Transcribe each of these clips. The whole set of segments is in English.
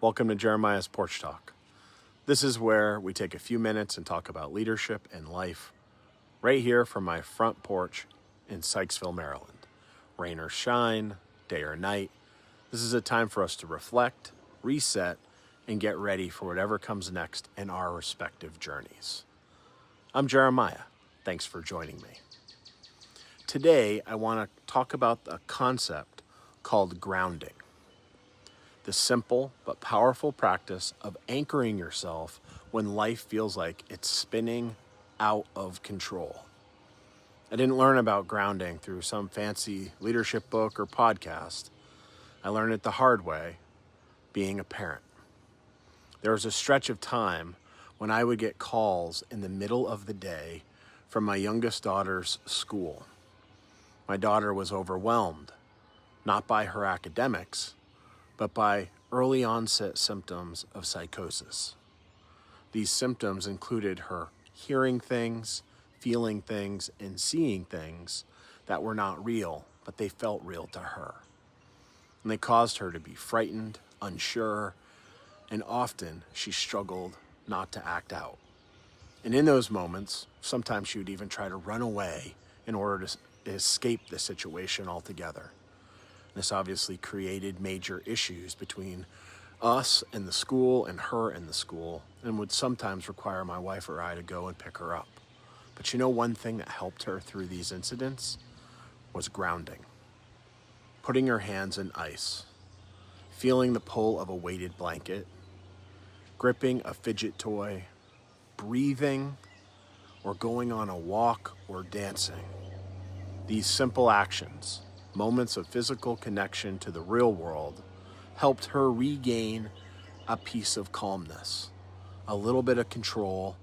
Welcome to Jeremiah's Porch Talk. This is where we take a few minutes and talk about leadership and life, right here from my front porch in Sykesville, Maryland. Rain or shine, day or night, this is a time for us to reflect, reset, and get ready for whatever comes next in our respective journeys. I'm Jeremiah. Thanks for joining me. Today, I want to talk about a concept called grounding. The simple but powerful practice of anchoring yourself when life feels like it's spinning out of control. I didn't learn about grounding through some fancy leadership book or podcast. I learned it the hard way, being a parent. There was a stretch of time when I would get calls in the middle of the day from my youngest daughter's school. My daughter was overwhelmed, not by her academics, but by early onset symptoms of psychosis. These symptoms included her hearing things, feeling things, and seeing things that were not real, but they felt real to her. And they caused her to be frightened, unsure, and often she struggled not to act out. And in those moments, sometimes she would even try to run away in order to escape the situation altogether. This obviously created major issues between us and the school and her and the school, and would sometimes require my wife or I to go and pick her up. But you know, one thing that helped her through these incidents was grounding. Putting her hands in ice, feeling the pull of a weighted blanket, gripping a fidget toy, breathing, or going on a walk or dancing. These simple actions, moments of physical connection to the real world, helped her regain a piece of calmness, a little bit of control,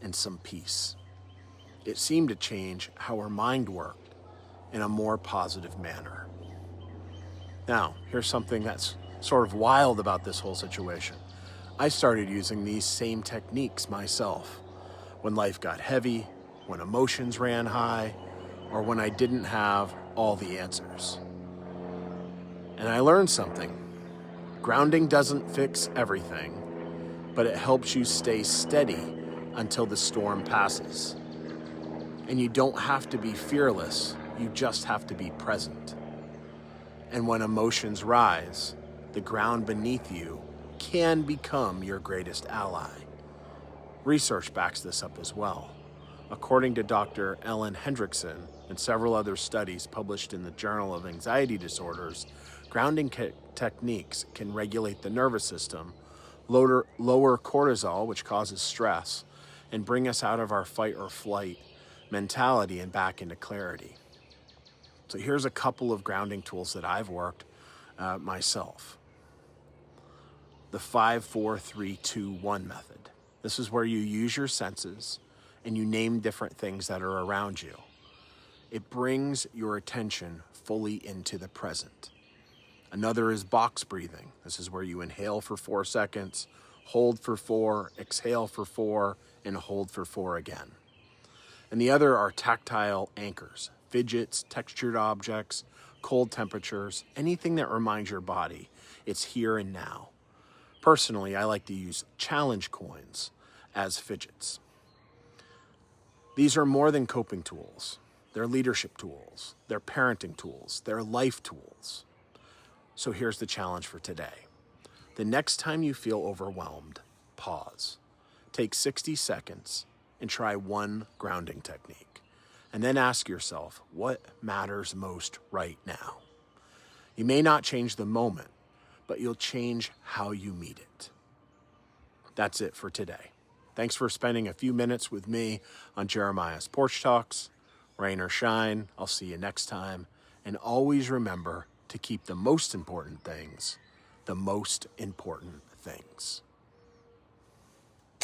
and some peace. It seemed to change how her mind worked in a more positive manner. Now, here's something that's sort of wild about this whole situation. I started using these same techniques myself when life got heavy, when emotions ran high, or when I didn't have all the answers. And I learned something. Grounding doesn't fix everything, but it helps you stay steady until the storm passes. And you don't have to be fearless, you just have to be present. And when emotions rise, the ground beneath you can become your greatest ally. Research backs this up as well. According to Dr. Ellen Hendrickson and several other studies published in the Journal of Anxiety Disorders, grounding techniques can regulate the nervous system, lower cortisol, which causes stress, and bring us out of our fight or flight mentality and back into clarity. So here's a couple of grounding tools that I've worked myself. The 5-4-3-2-1 method. This is where you use your senses and you name different things that are around you. It brings your attention fully into the present. Another is box breathing. This is where you inhale for 4 seconds, hold for 4, exhale for 4, and hold for 4 again. And the other are tactile anchors, fidgets, textured objects, cold temperatures, anything that reminds your body it's here and now. Personally, I like to use challenge coins as fidgets. These are more than coping tools. They're leadership tools, they're parenting tools, they're life tools. So here's the challenge for today. The next time you feel overwhelmed, pause. Take 60 seconds and try one grounding technique. And then ask yourself, what matters most right now? You may not change the moment, but you'll change how you meet it. That's it for today. Thanks for spending a few minutes with me on Jeremiah's Porch Talks. Rain or shine, I'll see you next time. And always remember to keep the most important things.